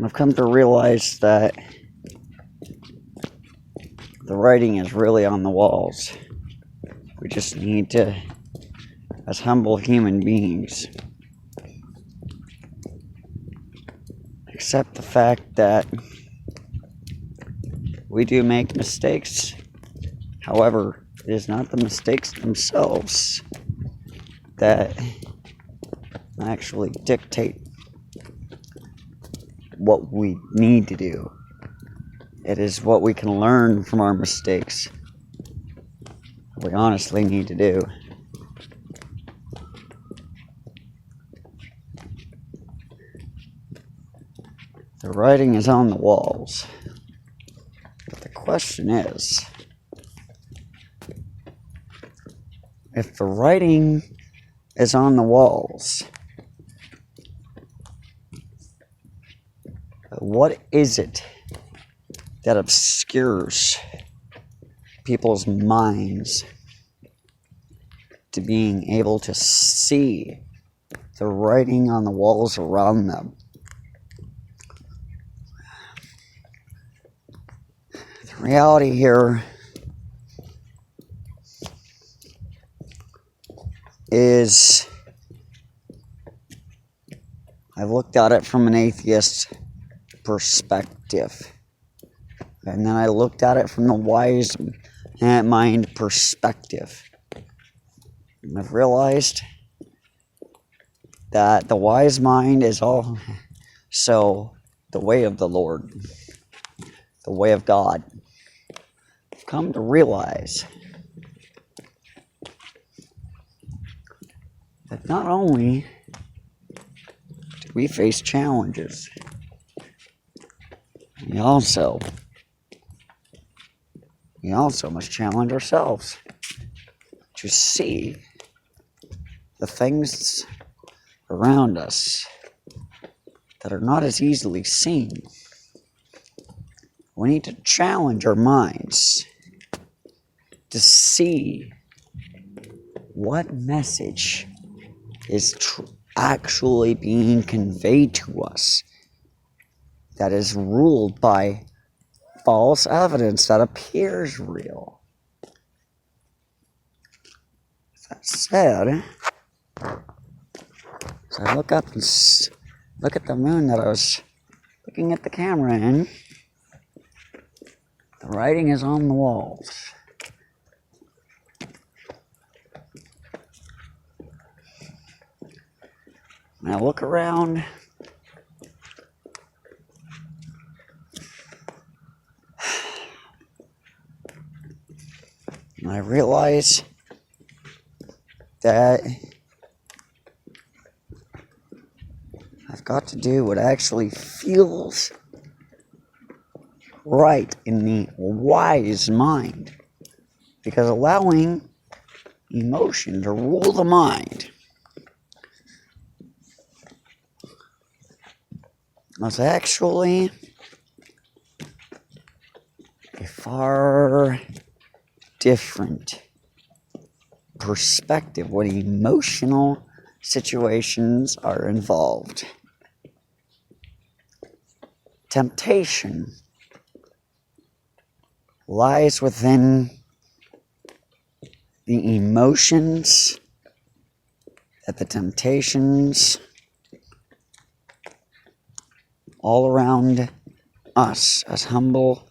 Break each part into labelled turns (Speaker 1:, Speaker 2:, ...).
Speaker 1: I've come to realize that the writing is really on the walls. We just need to, as humble human beings, accept the fact that we do make mistakes. However, it is not the mistakes themselves that actually dictate what we need to do. It is what we can learn from our mistakes we honestly need to do. The writing is on the walls. But the question is, if the writing is on the walls, what is it that obscures people's minds to being able to see the writing on the walls around them? The reality here is, I've looked at it from an atheist perspective, and then I looked at it from the wise mind perspective, and I've realized that the wise mind is also the way of the Lord, the way of God. I've come to realize that not only do we face challenges, we also must challenge ourselves to see the things around us that are not as easily seen. We need to challenge our minds to see what message is actually being conveyed to us that is ruled by false evidence that appears real. That said, as I look up and look at the moon that I was looking at the camera in, the writing is on the walls. When I look around, and I realize that I've got to do what actually feels right in the wise mind, because allowing emotion to rule the mind is actually a far different perspective when emotional situations are involved. Temptation lies within the emotions that the temptations all around us as humble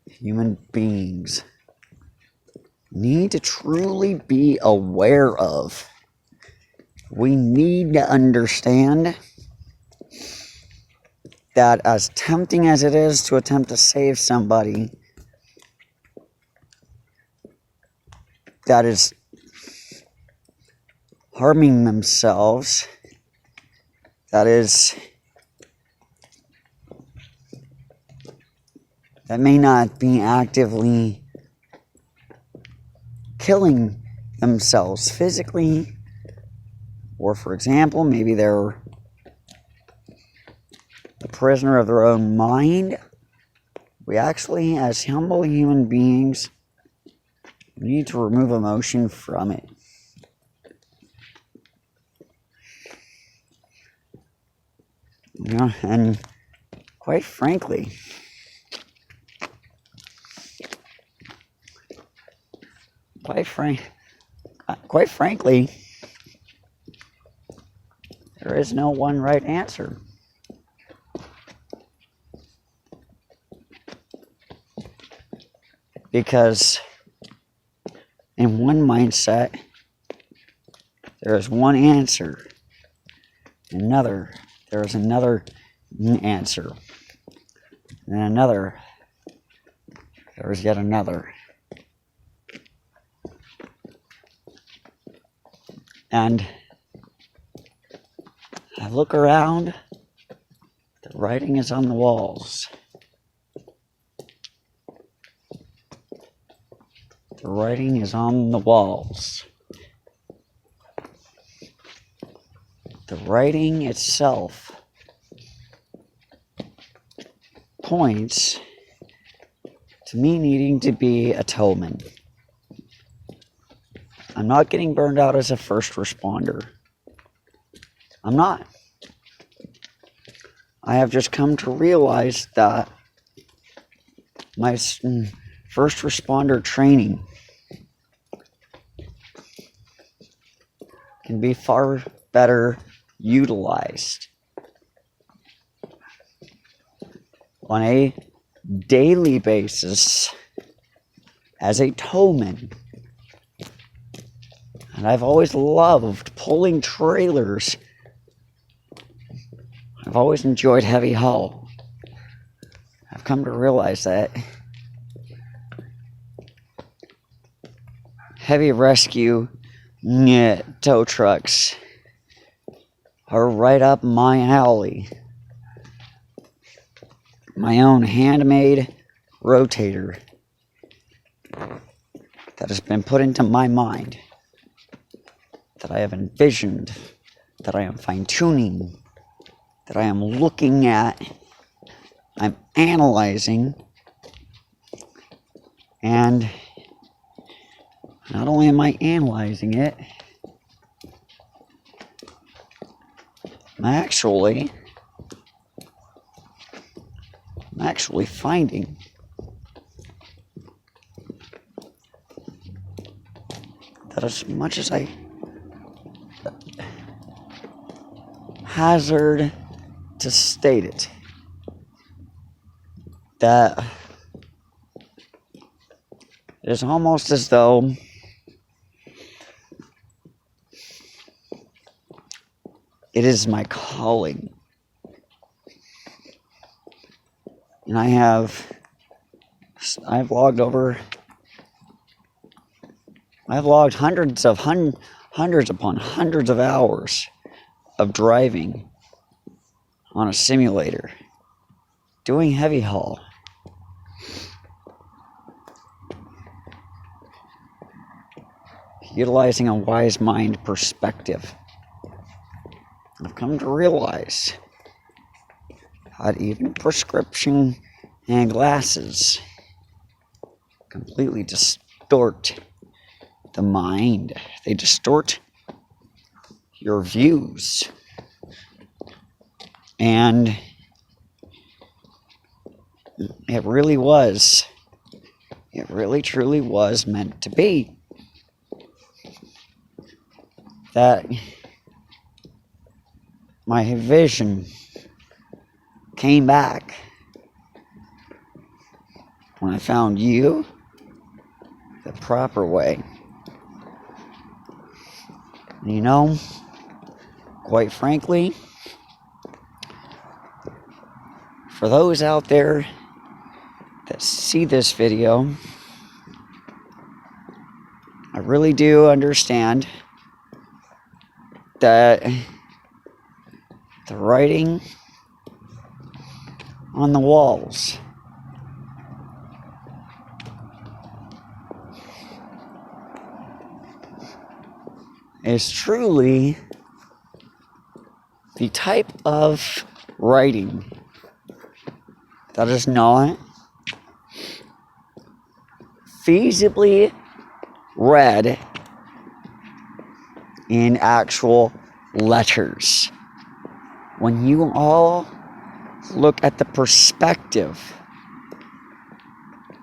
Speaker 1: human beings need to truly be aware of. We need to understand that, as tempting as it is to attempt to save somebody that is harming themselves, that may not be actively killing themselves physically, or for example, maybe they're a prisoner of their own mind. We actually, as humble human beings, need to remove emotion from it. And quite frankly, quite frankly, there is no one right answer. Because in one mindset, there is one answer. Another, there is another answer. And another, there is yet another. And I look around, the writing is on the walls. The writing is on the walls. The writing itself points to me needing to be a Towman. I'm not getting burned out as a first responder. I'm not. I have just come to realize that my first responder training can be far better utilized on a daily basis as a towman. And I've always loved pulling trailers. I've always enjoyed heavy haul. I've come to realize that heavy rescue tow trucks are right up my alley. My own handmade rotator that has been put into my mind, that I have envisioned, that I am fine-tuning, that I am looking at, I'm analyzing, and not only am I analyzing it, I'm actually finding that as much as I hazard to state it, that it is almost as though it is my calling. And I've logged hundreds upon hundreds of hours of driving on a simulator, doing heavy haul. Utilizing a wise mind perspective. I've come to realize that even prescription and glasses completely distort the mind. They distort your views. And it really truly was meant to be. That my vision came back when I found you the proper way. You know, quite frankly, for those out there that see this video, I really do understand that the writing on the walls is truly the type of writing that is not feasibly read in actual letters. When you all look at the perspective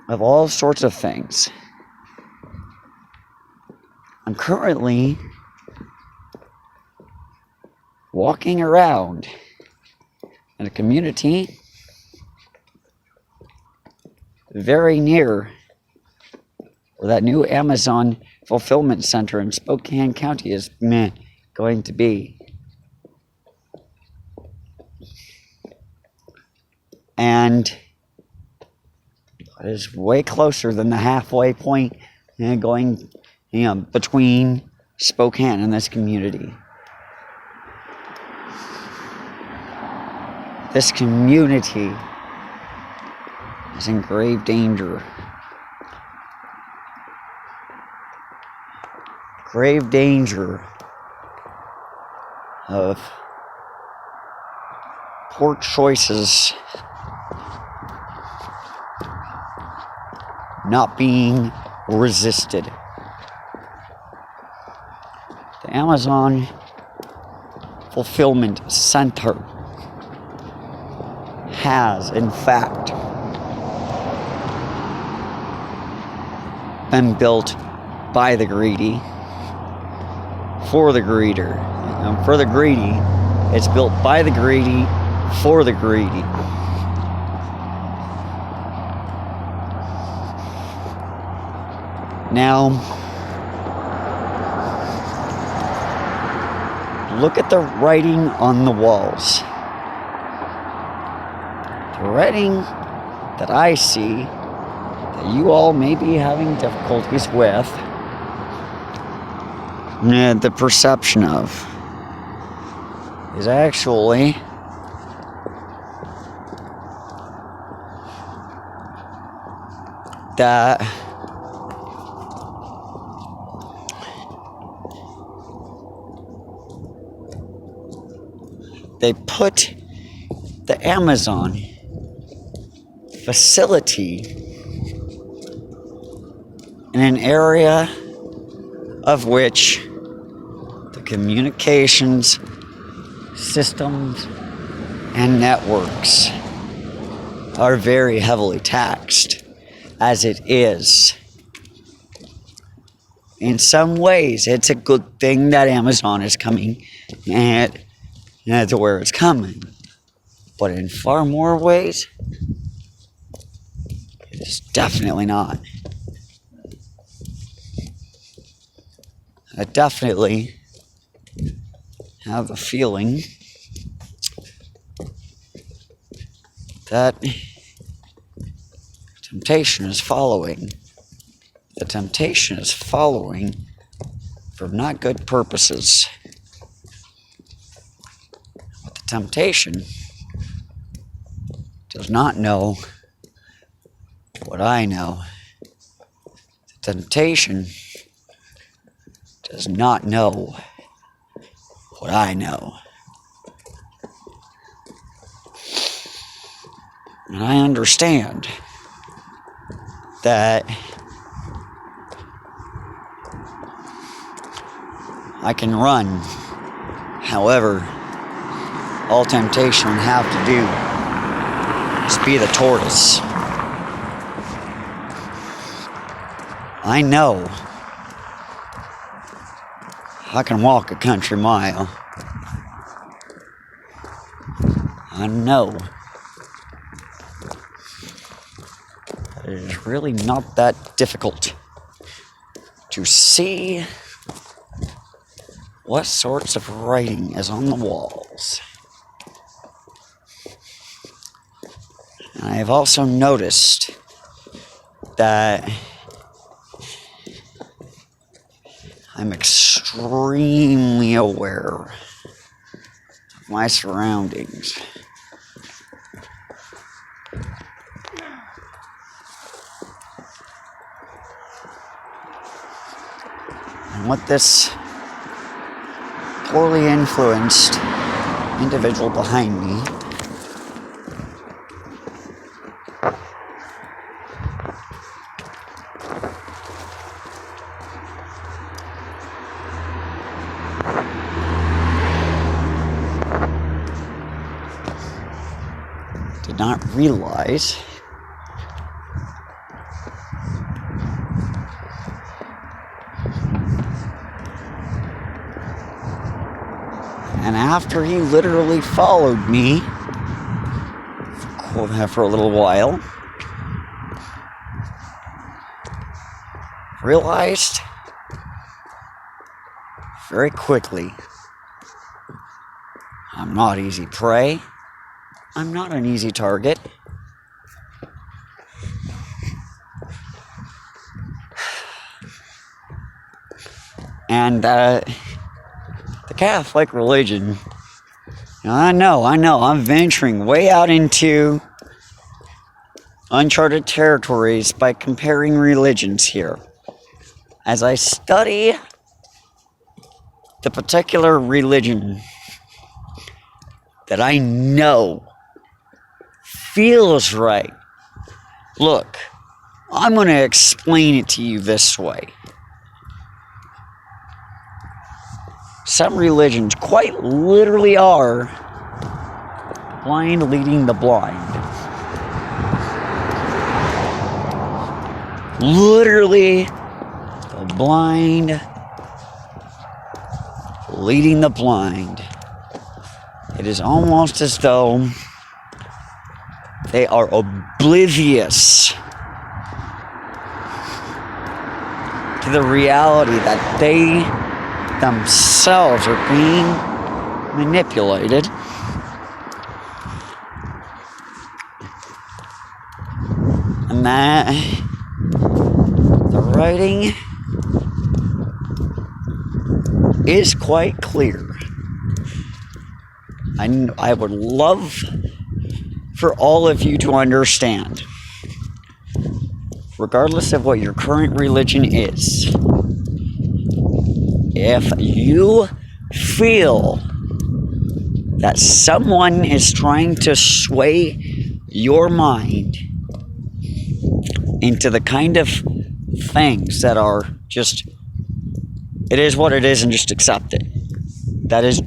Speaker 1: of all sorts of things. I'm currently walking around in a community very near where that new Amazon fulfillment center in Spokane County is going to be. And it is way closer than the halfway point going between Spokane and this community. This community is in grave danger. Grave danger of poor choices not being resisted. The Amazon Fulfillment Center has, in fact, been built by the greedy, for the greeder. And for the greedy, it's built by the greedy, for the greedy. Now, look at the writing on the walls. The writing that I see, that you all may be having difficulties with, the perception of, is actually that they put the Amazon facility in an area of which the communications systems and networks are very heavily taxed, as it is. In some ways, it's a good thing that Amazon is coming to where it's coming. But in far more ways, it is definitely not. I definitely have a feeling that temptation is following. The temptation is following for not good purposes. But the temptation does not know what I know. The temptation does not know what I know. And I understand that I can run. However, all temptation would have to do is be the tortoise. I know I can walk a country mile. I know it is really not that difficult to see what sorts of writing is on the walls. And I have also noticed that I'm extremely aware of my surroundings. And what this poorly influenced individual behind me did not realize and after he literally followed me for a little while, realized very quickly, I'm not easy prey. I'm not an easy target. And the Catholic religion, I know, I'm venturing way out into uncharted territories by comparing religions here. As I study the particular religion that I know feels right, look, I'm going to explain it to you this way. Some religions quite literally are blind leading the blind. Literally, the blind leading the blind. It is almost as though they are oblivious to the reality that they themselves are being manipulated. And that the writing is quite clear. I would love for all of you to understand, regardless of what your current religion is, if you feel that someone is trying to sway your mind into the kind of things that are just, it is what it is and just accept it, that is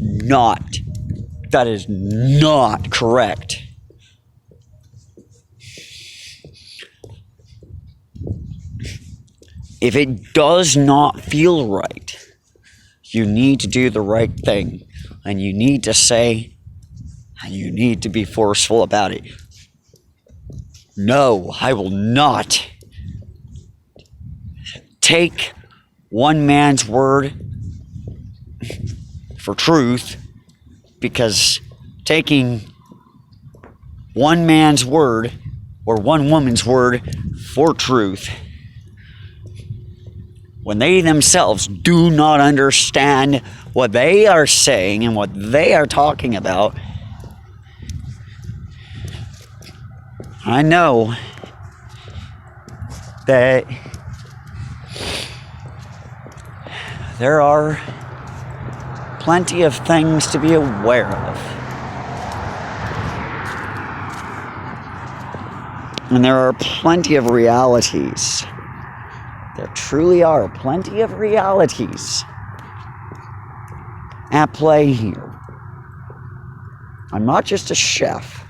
Speaker 1: not correct. If it does not feel right, you need to do the right thing, and you need to say, and you need to be forceful about it. No, I will not take one man's word for truth, because taking one man's word or one woman's word for truth, when they themselves do not understand what they are saying and what they are talking about, I know that there are plenty of things to be aware of. And there are plenty of realities. There truly are plenty of realities at play here. I'm not just a chef.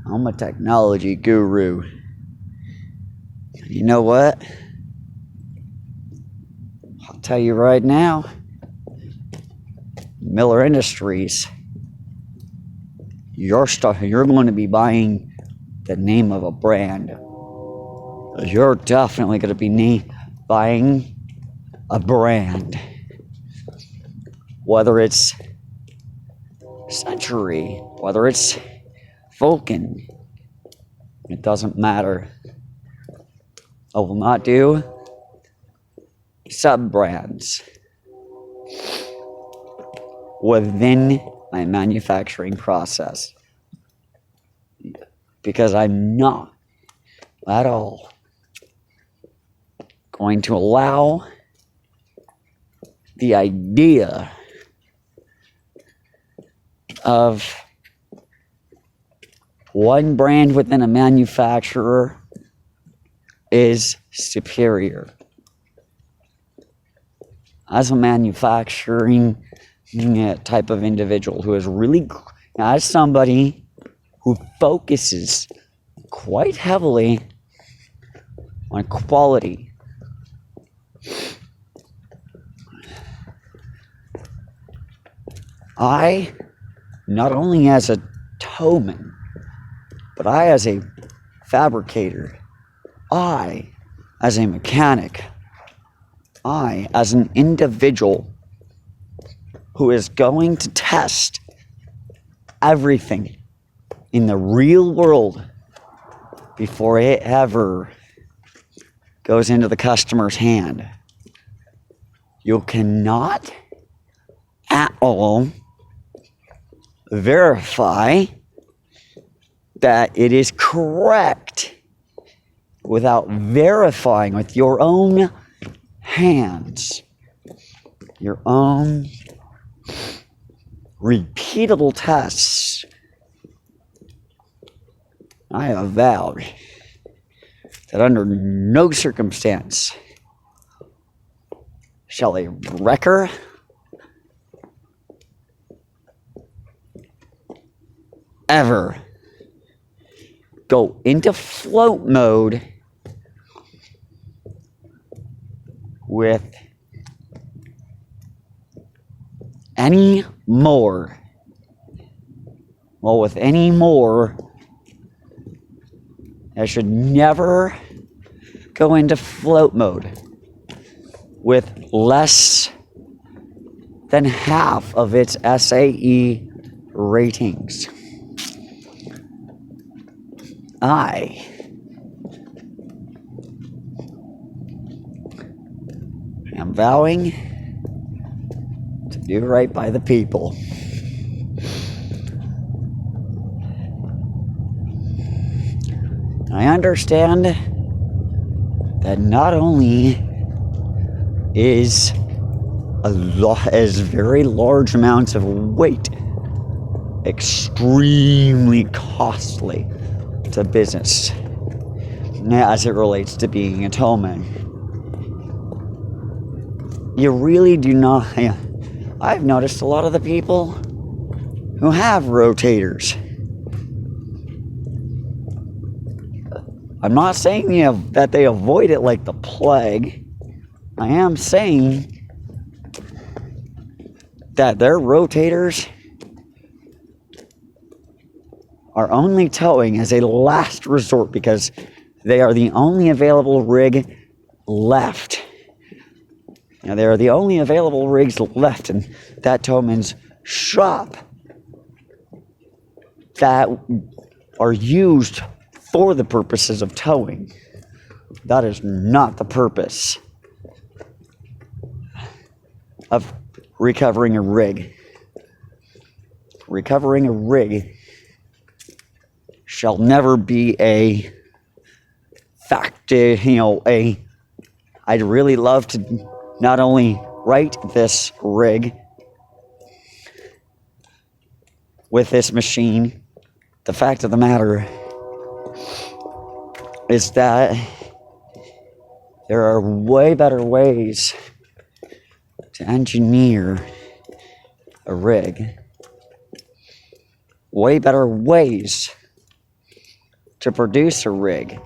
Speaker 1: I'm a technology guru. You know what? I'll tell you right now, Miller Industries, you're going to be buying the name of a brand. You're definitely going to be buying a brand. Whether it's Century, whether it's Vulcan, it doesn't matter. I will not do sub-brands within my manufacturing process, because I'm not at all going to allow the idea of one brand within a manufacturer is superior. As a manufacturing type of individual who is really as somebody who focuses quite heavily on quality, I, not only as a towman, but I as a fabricator, I as a mechanic, I as an individual who is going to test everything in the real world before it ever goes into the customer's hand. You cannot at all verify that it is correct without verifying with your own hands, your own repeatable tests. I have vowed that under no circumstance shall a wrecker ever go into float mode with any more. I should never go into float mode with less than half of its SAE ratings. I am vowing to do right by the people. I understand that not only is very large amounts of weight extremely costly to business as it relates to being a towman. You really do not. I've noticed a lot of the people who have rotators. I'm not saying that they avoid it like the plague. I am saying that their rotators are only towing as a last resort because they are the only available rig left. Now, they are the only available rigs left in that towman's shop that are used for the purposes of towing. That is not the purpose of recovering a rig. Recovering a rig shall never be a fact, I'd really love to not only write this rig with this machine. The fact of the matter is that there are way better ways to engineer a rig. Way better ways to produce a rig.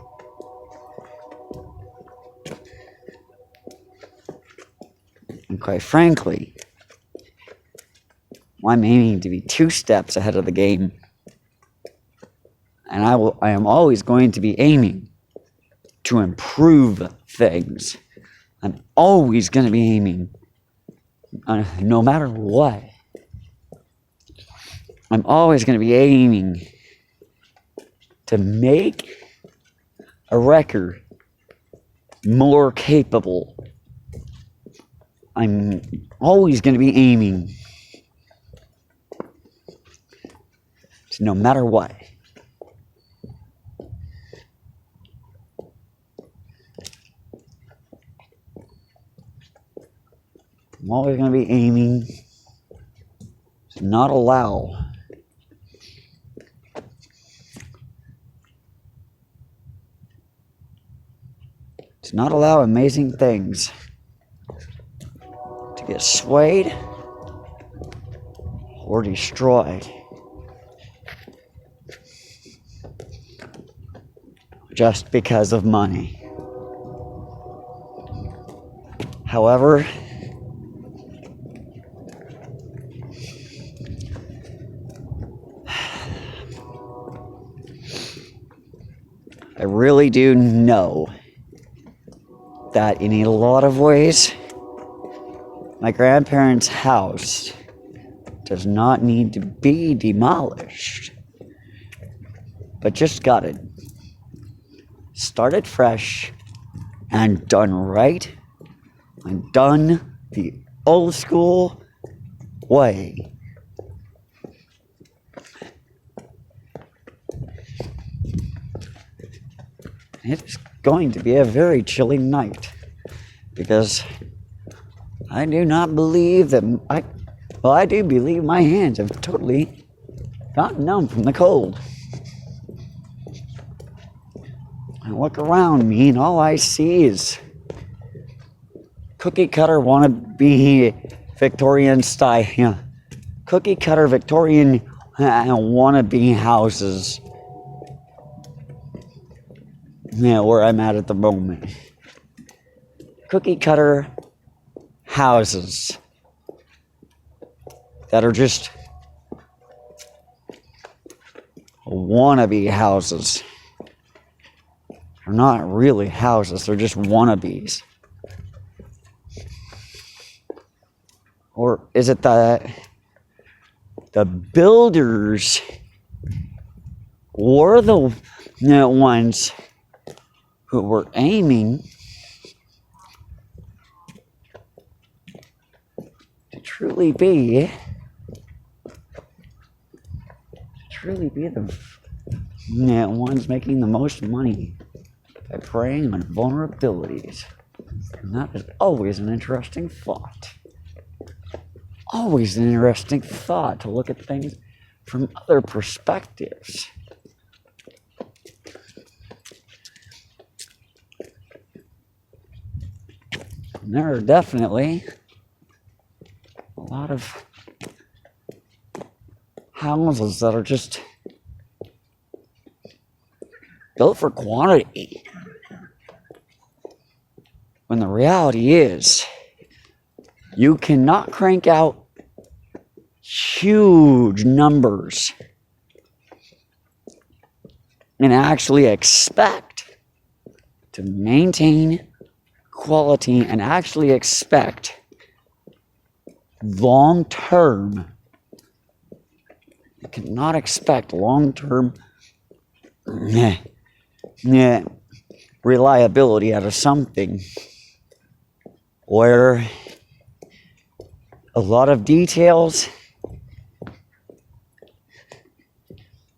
Speaker 1: And quite frankly, I'm aiming to be 2 steps ahead of the game. And I am always going to be aiming to improve things. I'm always going to be aiming, no matter what. I'm always going to be aiming to make a record more capable. I'm always going to be aiming to, no matter what, I'm always going to be aiming to not allow amazing things to get swayed or destroyed just because of money. However, I really do know that in a lot of ways, my grandparents' house does not need to be demolished, but just gutted, started fresh, and done right, and done the old school way. It's going to be a very chilling night, because I do not believe that I do believe my hands have totally gotten numb from the cold. I look around me and all I see is cookie cutter wannabe Victorian style, cookie cutter Victorian wannabe houses. Yeah, where I'm at the moment. Cookie cutter houses that are just wannabe houses. They're not really houses, they're just wannabes. Or is it that the builders were the ones who were aiming to truly be the ones making the most money by preying on vulnerabilities? And that is always an interesting thought. Always an interesting thought to look at things from other perspectives. And there are definitely a lot of houses that are just built for quantity, when the reality is you cannot crank out huge numbers and actually expect to maintain quality and actually expect long term. You cannot expect long term reliability out of something where a lot of details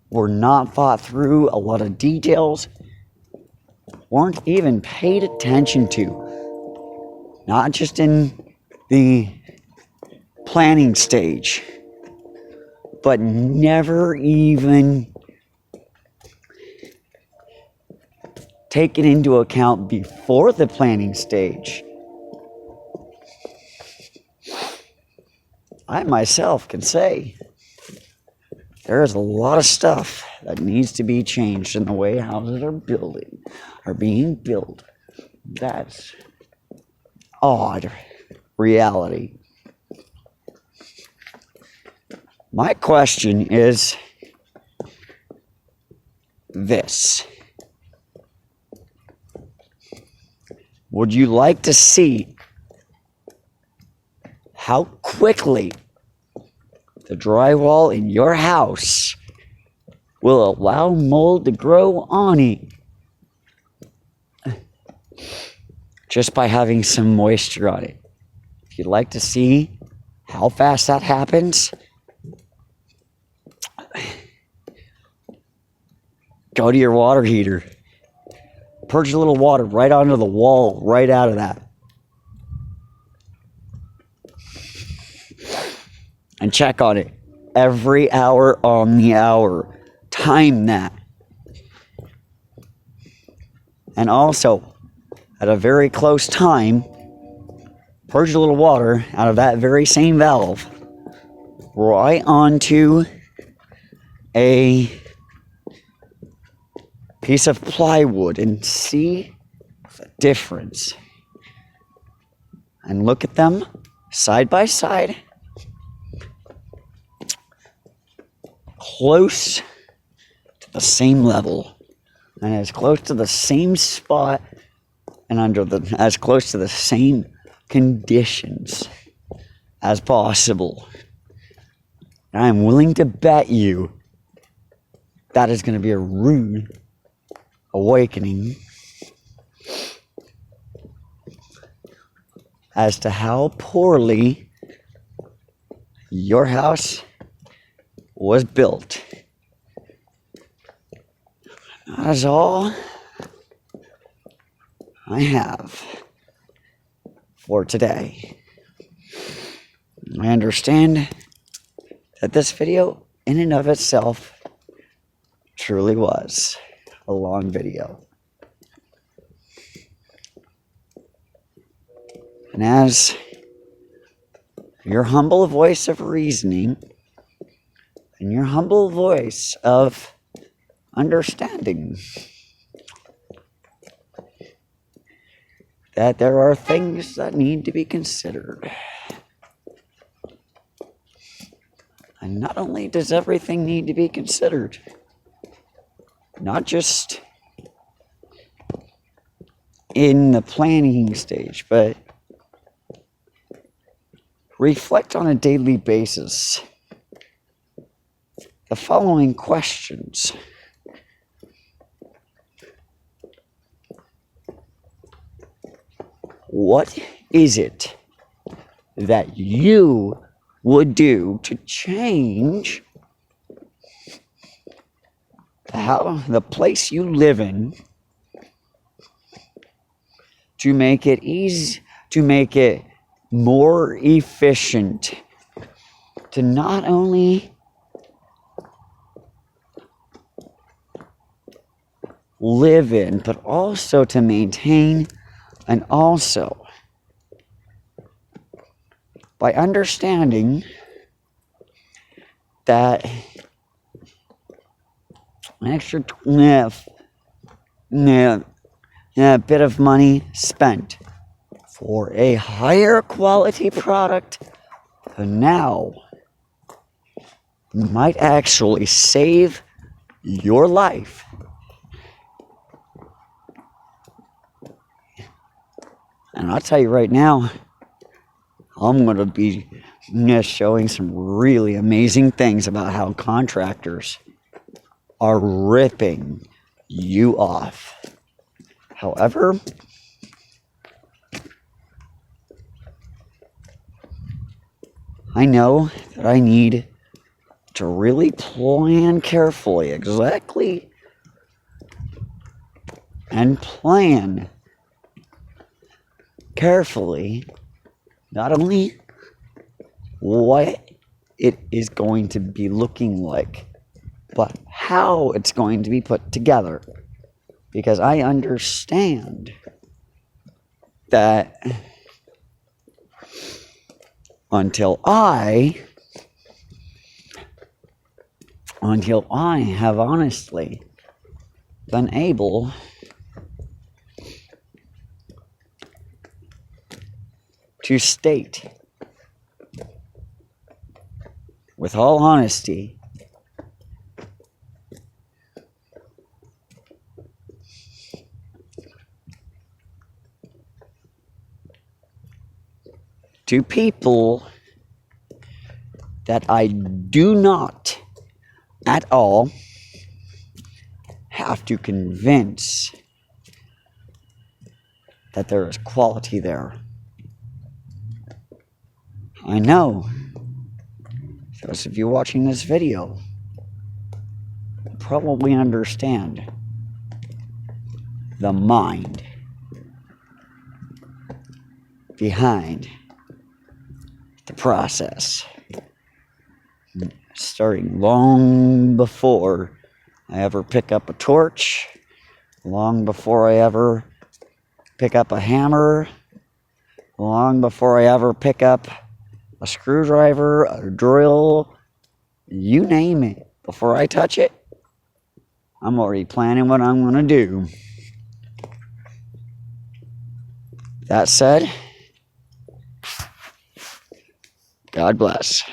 Speaker 1: were not thought through, a lot of details weren't even paid attention to. Not just in the planning stage, but never even taken into account before the planning stage. I myself can say there is a lot of stuff that needs to be changed in the way houses are being built. That's odd reality. My question is this: would you like to see how quickly the drywall in your house will allow mold to grow on it just by having some moisture on it? If you'd like to see how fast that happens, go to your water heater. Purge a little water right onto the wall, right out of that. And check on it every hour on the hour. Time that. And also, at a very close time, purge a little water out of that very same valve right onto a piece of plywood and see the difference. And look at them side by side, close to the same level, and as close to the same spot, and as close to the same conditions as possible. And I'm willing to bet you that is going to be a rude awakening as to how poorly your house was built. That is all I have for today. I understand that this video, in and of itself, truly was a long video. And as your humble voice of reasoning and your humble voice of understanding that there are things that need to be considered. And not only does everything need to be considered, not just in the planning stage, but reflect on a daily basis the following questions. What is it that you would do to change the place you live in, to make it easy, to make it more efficient, to not only live in, but also to maintain, and also by understanding that an extra bit of money spent for a higher quality product now might actually save your life. And I'll tell you right now, I'm going to be showing some really amazing things about how contractors are ripping you off. However, I know that I need to really plan carefully, exactly, and plan carefully, not only what it is going to be looking like, but how it's going to be put together. Because I understand that until I have honestly been able to state with all honesty to people that I do not at all have to convince that there is quality there. I know those of you watching this video probably understand the mind behind the process, starting long before I ever pick up a torch, long before I ever pick up a hammer, long before I ever pick up a screwdriver, a drill, you name it. Before I touch it, I'm already planning what I'm going to do. That said, God bless.